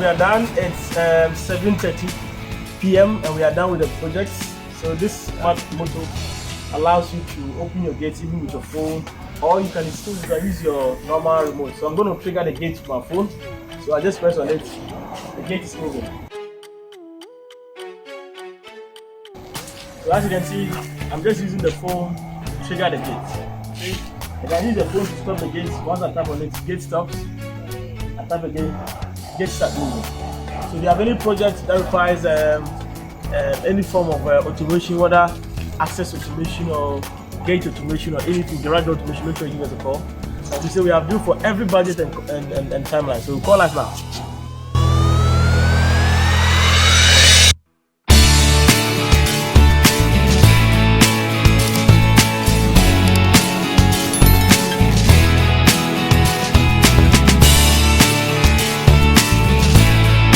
we are done. It's 7:30 p.m. and we are done with the project. So this smart motor allows you to open your gate even with your phone, or you can use your normal remote. So I'm going to trigger the gate with my phone. So I just press on it. The gate is moving. So as you can see, I'm just using the phone to trigger the gate. Okay? I can use the phone to stop the gate. Once I tap on it, gate stops. I tap again, gate starts moving. So if you have any project that requires any form of automation, whether access automation or gate automation or anything, garage automation, make sure you give us a call. As we say, we have due for every budget and timeline. So call us now.